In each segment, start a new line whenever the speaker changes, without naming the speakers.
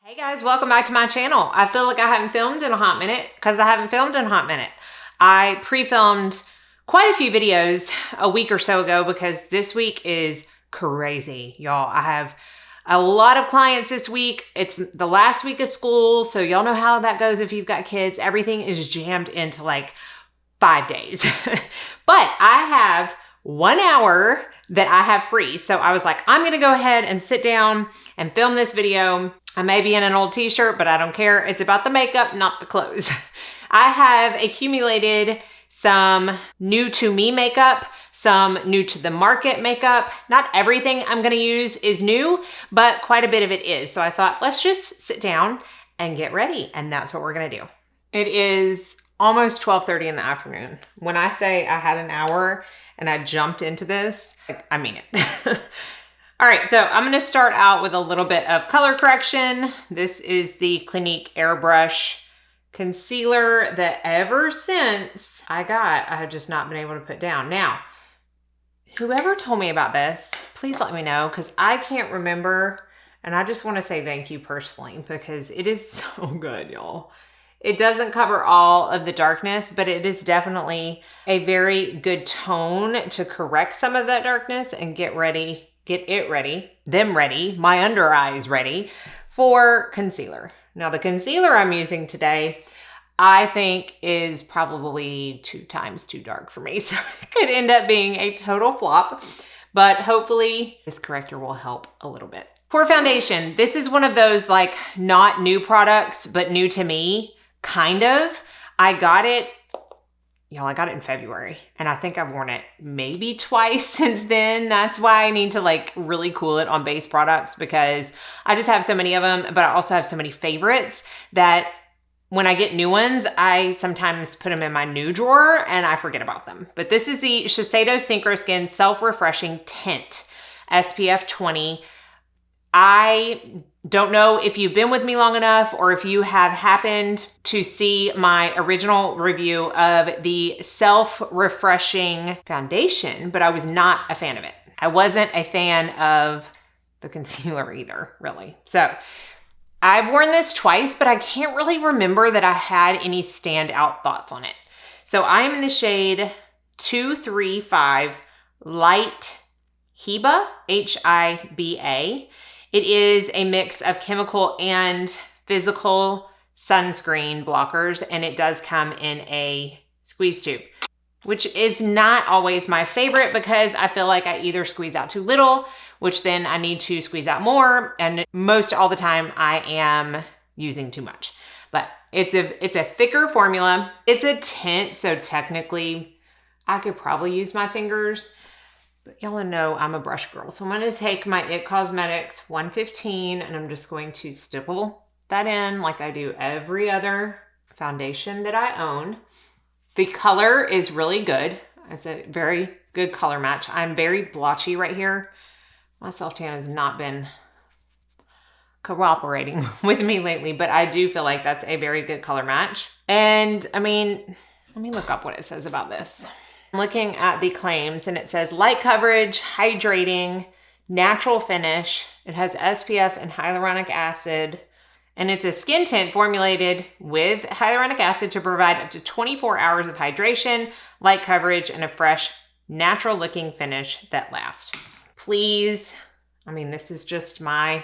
Hey guys, welcome back to my channel. I feel like I haven't filmed in a hot minute because I haven't filmed in a hot minute. I pre-filmed quite a few videos a week or so ago because this week is crazy, y'all. I have a lot of clients this week. It's the last week of school, so y'all know how that goes if you've got kids. Everything is jammed into like 5 days. But I have 1 hour that I have free. So I was like, I'm gonna go ahead and sit down and film this video. I may be in an old t-shirt, but I don't care. It's about the makeup, not the clothes. I have accumulated some new to me makeup, some new to the market makeup. Not everything I'm gonna use is new, but quite a bit of it is. So I thought, let's just sit down and get ready. And that's what we're gonna do. It is almost 12:30 in the afternoon. When I say I had an hour and I jumped into this, I mean it. All right, so I'm gonna start out with a little bit of color correction. This is the Clinique Airbrush Concealer that ever since I have just not been able to put down. Now, whoever told me about this, please let me know because I can't remember. And I just wanna say thank you personally because it is so good, y'all. It doesn't cover all of the darkness, but it is definitely a very good tone to correct some of that darkness and get it ready, my under eyes ready for concealer. Now the concealer I'm using today, I think is probably 2 times too dark for me. So it could end up being a total flop, but hopefully this corrector will help a little bit. For foundation, this is one of those like not new products, but new to me, kind of. I got it in February and I think I've worn it maybe twice since then. That's why I need to like really cool it on base products because I just have so many of them, but I also have so many favorites that when I get new ones, I sometimes put them in my new drawer and I forget about them. But this is the Shiseido Synchro Skin Self-Refreshing Tint SPF 20. I don't know if you've been with me long enough or if you have happened to see my original review of the self-refreshing foundation, but I was not a fan of it. I wasn't a fan of the concealer either, really. So I've worn this twice, but I can't really remember that I had any standout thoughts on it. So I am in the shade 235 Light Hiba, H-I-B-A. It is a mix of chemical and physical sunscreen blockers, and it does come in a squeeze tube, which is not always my favorite because I feel like I either squeeze out too little, which then I need to squeeze out more, and most all the time I am using too much. But it's a thicker formula. It's a tint, so technically I could probably use my fingers. But y'all know I'm a brush girl. So I'm going to take my IT Cosmetics 115 and I'm just going to stipple that in like I do every other foundation that I own. The color is really good. It's a very good color match. I'm very blotchy right here. My self-tan has not been cooperating with me lately, but I do feel like that's a very good color match. And I mean, let me look up what it says about this. Looking at the claims and it says light coverage, hydrating, natural finish. It has SPF and hyaluronic acid. And it's a skin tint formulated with hyaluronic acid to provide up to 24 hours of hydration, light coverage, and a fresh, natural looking finish that lasts. Please, I mean, this is just my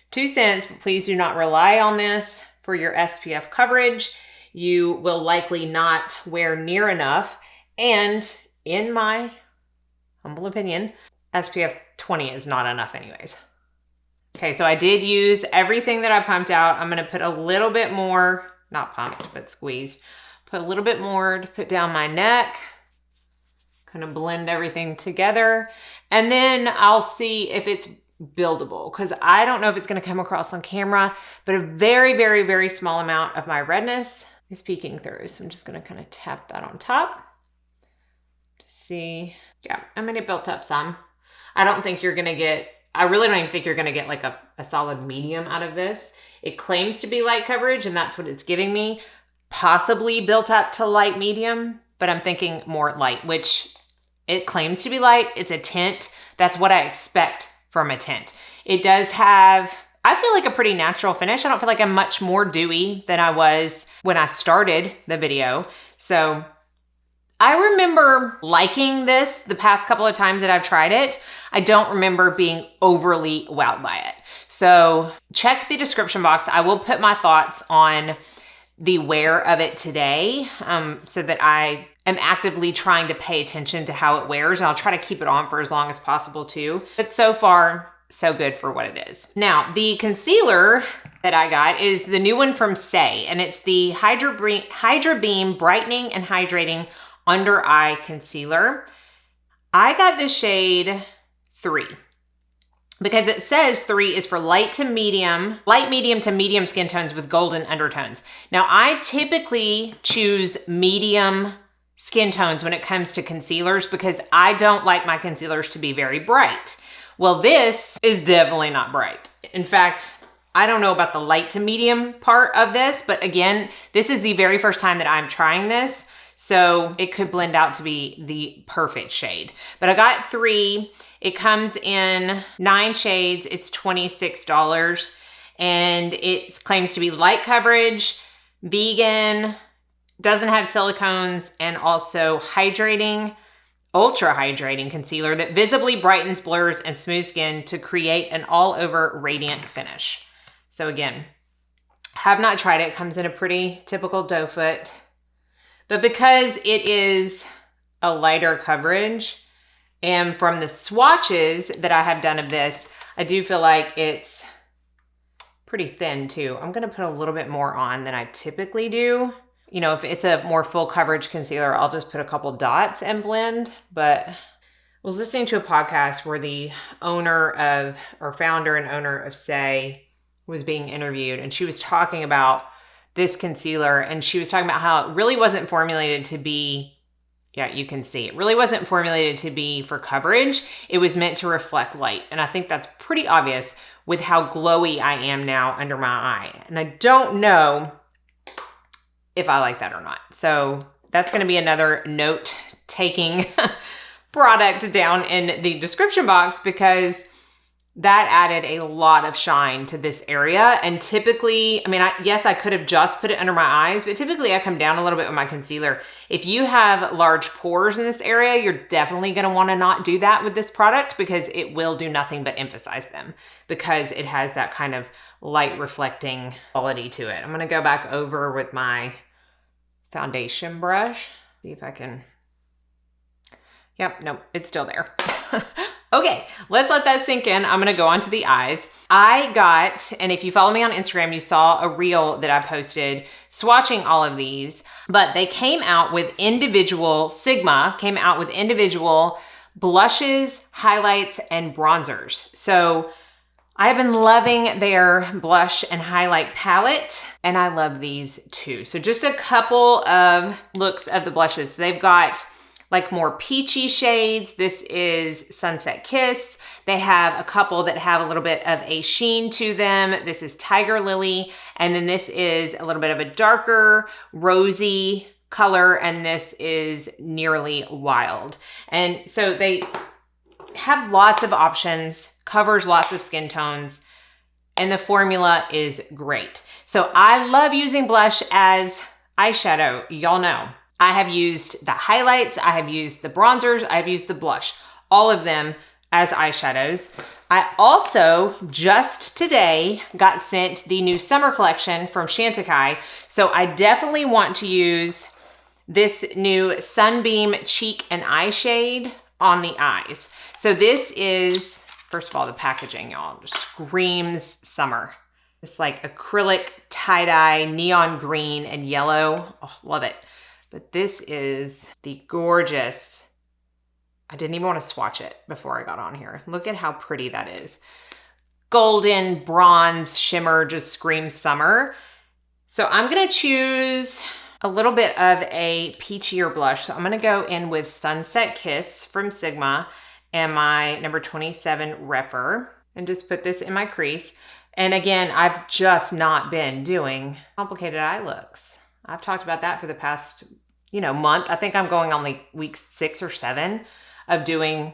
2 cents, but please do not rely on this for your SPF coverage. You will likely not wear near enough. And in my humble opinion, SPF 20 is not enough anyways. Okay, so I did use everything that I pumped out. I'm gonna put a little bit more, not pumped, but squeezed. Put a little bit more to put down my neck. Kind of blend everything together. And then I'll see if it's buildable because I don't know if it's gonna come across on camera, but a very, very, very small amount of my redness is peeking through. So I'm just gonna kind of tap that on top. See, yeah, I mean, it built up some. I don't think you're gonna get, I really don't even think you're gonna get like a solid medium out of this. It claims to be light coverage and that's what it's giving me. Possibly built up to light medium, but I'm thinking more light, which it claims to be light. It's a tint. That's what I expect from a tint. It does have I feel like a pretty natural finish. I don't feel like I'm much more dewy than I was when I started the video. So I remember liking this the past couple of times that I've tried it. I don't remember being overly wowed by it. So check the description box. I will put my thoughts on the wear of it today, so that I am actively trying to pay attention to how it wears. And I'll try to keep it on for as long as possible too. But so far, so good for what it is. Now, the concealer that I got is the new one from Say, and it's the Hydra Beam Brightening and Hydrating Under Eye Concealer. I got the shade 3 because it says 3 is for light medium to medium skin tones with golden undertones. Now, I typically choose medium skin tones when it comes to concealers because I don't like my concealers to be very bright. Well, this is definitely not bright. In fact, I don't know about the light to medium part of this, but again, this is the very first time that I'm trying this, so it could blend out to be the perfect shade. But I got 3. It comes in 9 shades. It's $26, and it claims to be light coverage, vegan, doesn't have silicones, and also hydrating, ultra hydrating concealer that visibly brightens, blurs, and smooths skin to create an all-over radiant finish. So again, have not tried it. It comes in a pretty typical doe foot. But because it is a lighter coverage, and from the swatches that I have done of this, I do feel like it's pretty thin too. I'm gonna put a little bit more on than I typically do. You know, if it's a more full coverage concealer, I'll just put a couple dots and blend. But I was listening to a podcast where the founder and owner of Say was being interviewed, and she was talking about this concealer, and she was talking about how it really wasn't formulated to be, yeah, you can see, it really wasn't formulated to be for coverage. It was meant to reflect light. And I think that's pretty obvious with how glowy I am now under my eye. And I don't know if I like that or not. So that's going to be another note-taking product down in the description box, because that added a lot of shine to this area. And typically, I mean, yes, I could have just put it under my eyes, but typically I come down a little bit with my concealer. If you have large pores in this area, you're definitely going to want to not do that with this product, because it will do nothing but emphasize them, because it has that kind of light reflecting quality to it. I'm going to go back over with my foundation brush. See if I can, yep, nope, it's still there. Okay, let's let that sink in. I'm gonna go on to the eyes. I got, and if you follow me on Instagram, you saw a reel that I posted swatching all of these, but they came out with individual, Sigma came out with individual blushes, highlights, and bronzers. So I've been loving their blush and highlight palette, and I love these too. So just a couple of looks of the blushes. They've got like more peachy shades. This is Sunset Kiss. They have a couple that have a little bit of a sheen to them. This is Tiger Lily. And then this is a little bit of a darker rosy color. And this is Nearly Wild. And so they have lots of options, covers lots of skin tones, and the formula is great. So I love using blush as eyeshadow. Y'all know. I have used the highlights, I have used the bronzers, I have used the blush, all of them as eyeshadows. I also just today got sent the new summer collection from Chantecaille. So I definitely want to use this new Sunbeam Cheek and Eye shade on the eyes. So this is, first of all, the packaging, y'all, just screams summer. It's like acrylic tie-dye, neon green and yellow. Oh, love it. But this is the gorgeous, I didn't even want to swatch it before I got on here. Look at how pretty that is. Golden bronze shimmer, just screams summer. So I'm gonna choose a little bit of a peachier blush. So I'm gonna go in with Sunset Kiss from Sigma and my number 27 Repher, and just put this in my crease. And again, I've just not been doing complicated eye looks. I've talked about that for the past, month. I think I'm going on like week 6 or 7 of doing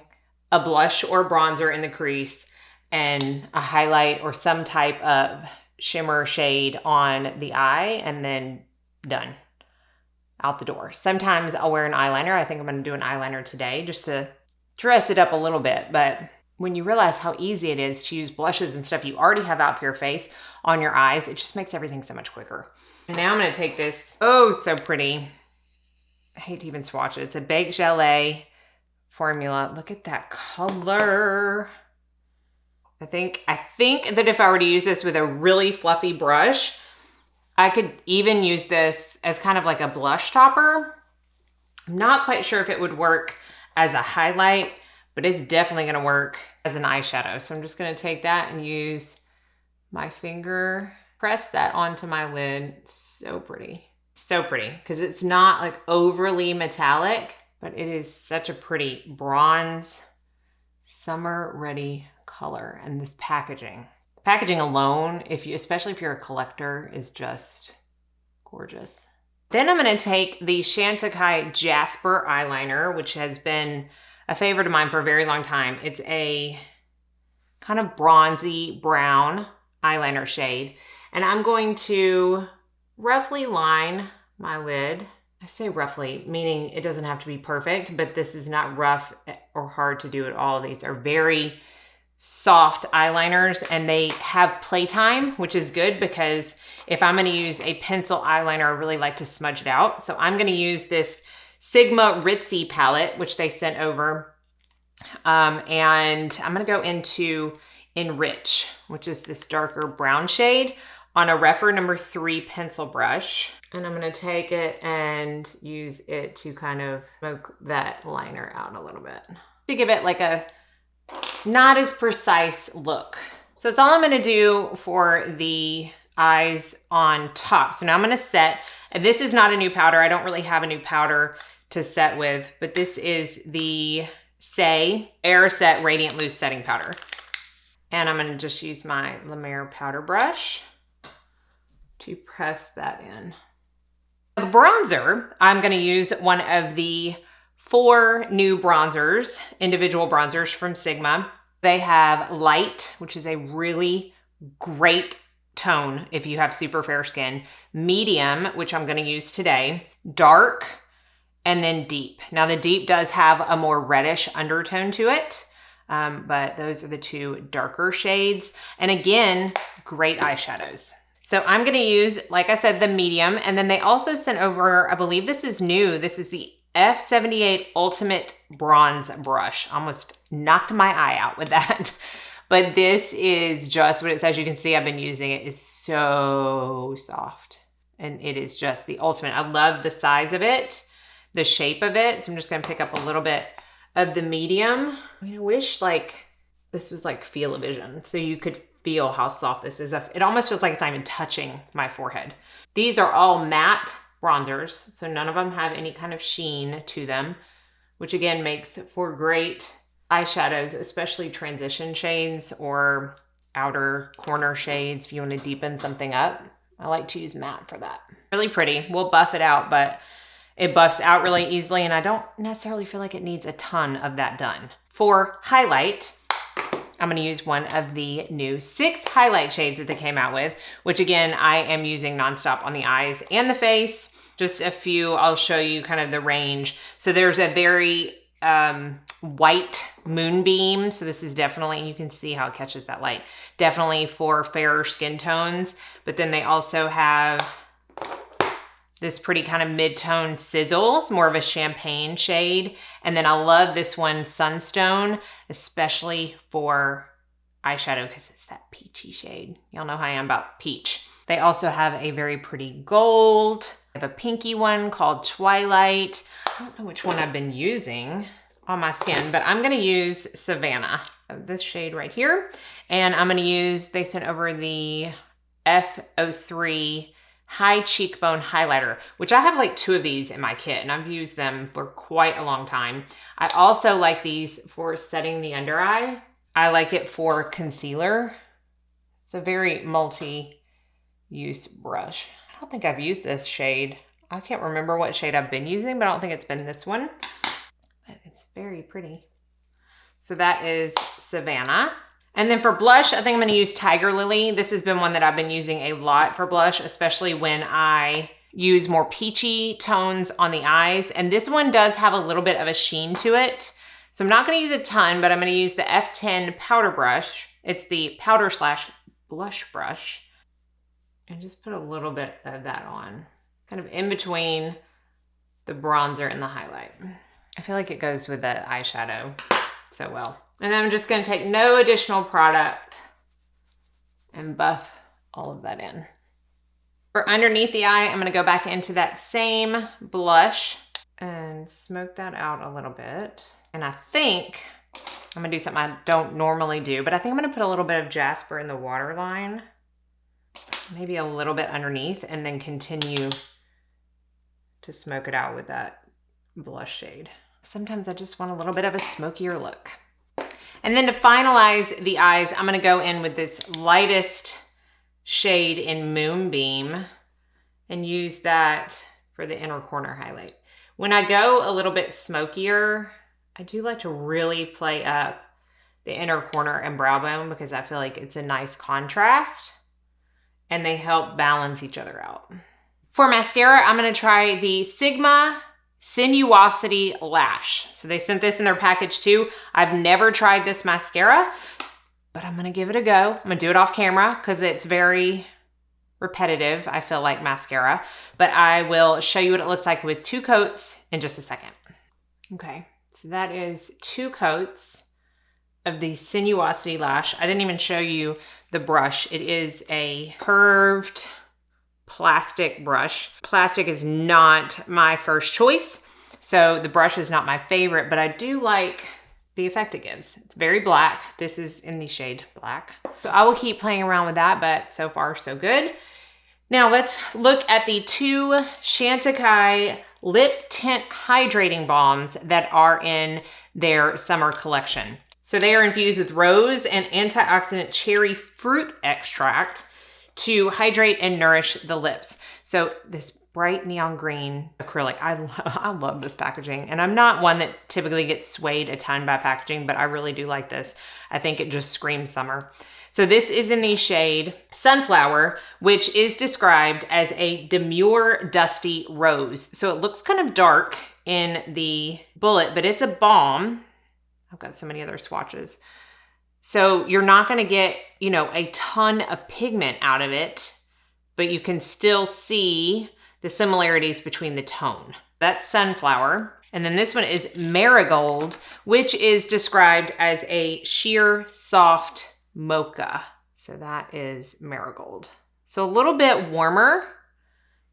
a blush or bronzer in the crease. and a highlight or some type of shimmer shade on the eye, and then done. Out the door. Sometimes I'll wear an eyeliner. I think I'm going to do an eyeliner today just to dress it up a little bit. But when you realize how easy it is to use blushes and stuff you already have out for your face on your eyes, it just makes everything so much quicker. And now I'm going to take this, oh, so pretty. I hate to even swatch it. It's a Baked Gelée formula. Look at that color. I think that if I were to use this with a really fluffy brush, I could even use this as kind of like a blush topper. I'm not quite sure if it would work as a highlight, but it's definitely gonna work as an eyeshadow. So I'm just gonna take that and use my finger, press that onto my lid. So pretty, because it's not like overly metallic, but it is such a pretty bronze, summer ready color. And this packaging alone, especially if you're a collector, is just gorgeous. Then I'm going to take the Chantecaille Jasper eyeliner, which has been a favorite of mine for a very long time. It's a kind of bronzy brown eyeliner shade, and I'm going to roughly line my lid. I say roughly, meaning it doesn't have to be perfect, but this is not rough or hard to do at all. These are very soft eyeliners, and they have playtime, which is good because if I'm going to use a pencil eyeliner, I really like to smudge it out. So I'm going to use this Sigma Ritzy palette, which they sent over. And I'm going to go into Enrich, which is this darker brown shade, on a Rephr number 3 pencil brush. And I'm going to take it and use it to kind of smoke that liner out a little bit to give it like a not as precise look. So that's all I'm gonna do for the eyes on top. So now I'm gonna set, and this is not a new powder. I don't really have a new powder to set with, but this is the Say Air Set Radiant Loose Setting Powder. And I'm gonna just use my La Mer powder brush to press that in. The bronzer, I'm gonna use one of the 4 new bronzers, individual bronzers from Sigma. They have Light, which is a really great tone if you have super fair skin, Medium, which I'm gonna use today, Dark, and then Deep. Now the Deep does have a more reddish undertone to it, but those are the 2 darker shades. And again, great eyeshadows. So I'm gonna use, like I said, the Medium, and then they also sent over, I believe this is new, this is the F78 Ultimate Bronze Brush. Almost knocked my eye out with that. But this is just what it says. You can see I've been using it. It's so soft. And it is just the ultimate. I love the size of it, the shape of it. So I'm just going to pick up a little bit of the Medium. I mean, I wish like this was like Feel-O-Vision, so you could feel how soft this is. It almost feels like it's not even touching my forehead. These are all matte bronzers, so none of them have any kind of sheen to them, which again makes for great eyeshadows, especially transition shades or outer corner shades if you want to deepen something up. I like to use matte for that. Really pretty. We'll buff it out, but it buffs out really easily, and I don't necessarily feel like it needs a ton of that done. For highlight, I'm going to use one of the new 6 highlight shades that they came out with, which again, I am using nonstop on the eyes and the face. Just a few, I'll show you kind of the range. So there's a very white moonbeam. So this is definitely, you can see how it catches that light. Definitely for fairer skin tones. But then they also have this pretty kind of mid-tone Sizzles, more of a champagne shade. And then I love this one, Sunstone, especially for eyeshadow because it's that peachy shade. Y'all know how I am about peach. They also have a very pretty gold. I have a pinky one called Twilight. I don't know which one I've been using on my skin, but I'm gonna use Savannah, this shade right here. And I'm gonna use, they sent over the F03 High Cheekbone Highlighter, which I have like 2 of these in my kit, and I've used them for quite a long time. I also like these for setting the under eye. I like it for concealer. It's a very multi-use brush. I don't think I've used this shade. I can't remember what shade I've been using, but I don't think it's been this one. But it's very pretty. So that is Savannah. And then for blush, I think I'm gonna use Tiger Lily. This has been one that I've been using a lot for blush, especially when I use more peachy tones on the eyes. And this one does have a little bit of a sheen to it. So I'm not gonna use a ton, but I'm gonna use the F10 powder brush. It's the powder / blush brush. And just put a little bit of that on, kind of in between the bronzer and the highlight. I feel like it goes with the eyeshadow so well. And then I'm just gonna take no additional product and buff all of that in. For underneath the eye, I'm gonna go back into that same blush and smoke that out a little bit. And I think I'm gonna do something I don't normally do, but I think I'm gonna put a little bit of Jasper in the waterline, maybe a little bit underneath, and then continue to smoke it out with that blush shade. Sometimes I just want a little bit of a smokier look. And then to finalize the eyes, I'm gonna go in with this lightest shade in Moonbeam and use that for the inner corner highlight. When I go a little bit smokier, I do like to really play up the inner corner and brow bone because I feel like it's a nice contrast and they help balance each other out. For mascara, I'm gonna try the Sigma Sinuosity Lash. So they sent this in their package too. I've never tried this mascara, but I'm gonna give it a go. I'm gonna do it off camera because it's very repetitive, I feel like mascara, but I will show you what it looks like with 2 coats in just a second. Okay, so that is 2 coats of the Sinuosity Lash. I didn't even show you the brush. It is a curved plastic brush. Plastic is not my first choice, so the brush is not my favorite, but I do like the effect it gives. It's very black. This is in the shade black. So I will keep playing around with that, but so far so good. Now let's look at the 2 Chantecaille Lip Tint Hydrating Balms that are in their summer collection. So they are infused with rose and antioxidant cherry fruit extract to hydrate and nourish the lips. So this bright neon green acrylic, I love this packaging. And I'm not one that typically gets swayed a ton by packaging, but I really do like this. I think it just screams summer. So this is in the shade Sunflower, which is described as a demure dusty rose. So it looks kind of dark in the bullet, but it's a balm. I've got so many other swatches. So you're not gonna get, you know, a ton of pigment out of it, but you can still see the similarities between the tone. That's Sunflower. And then this one is Marigold, which is described as a sheer soft mocha. So that is Marigold. So a little bit warmer,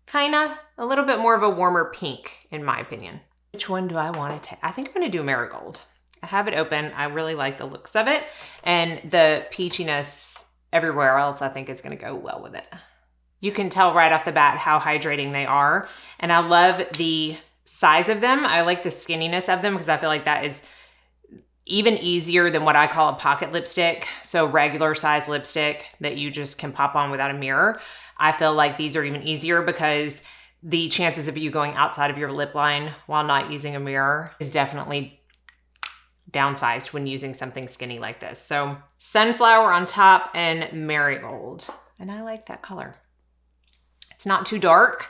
kinda, a little bit more of a warmer pink in my opinion. Which one do I wanna take? I think I'm gonna do Marigold. I have it open. I really like the looks of it, and the peachiness everywhere else I think is gonna go well with it. You can tell right off the bat how hydrating they are, and I love the size of them. I like the skinniness of them because I feel like that is even easier than what I call a pocket lipstick. So regular size lipstick that you just can pop on without a mirror. I feel like these are even easier because the chances of you going outside of your lip line while not using a mirror is definitely downsized when using something skinny like this. So Sunflower on top and Marigold. And I like that color. It's not too dark,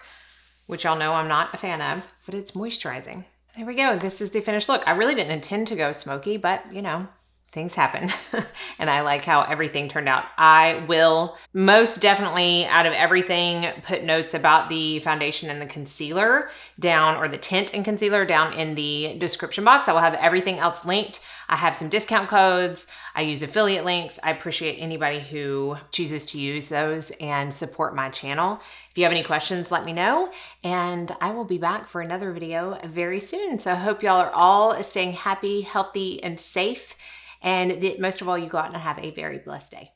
which y'all know I'm not a fan of, but it's moisturizing. There we go. This is the finished look. I really didn't intend to go smoky, but you know, things happen. And I like how everything turned out. I will most definitely, out of everything, put notes about the foundation and the concealer down, or the tint and concealer down in the description box. I will have everything else linked. I have some discount codes. I use affiliate links. I appreciate anybody who chooses to use those and support my channel. If you have any questions, let me know. And I will be back for another video very soon. So I hope y'all are all staying happy, healthy, and safe. And most of all, you go out and have a very blessed day.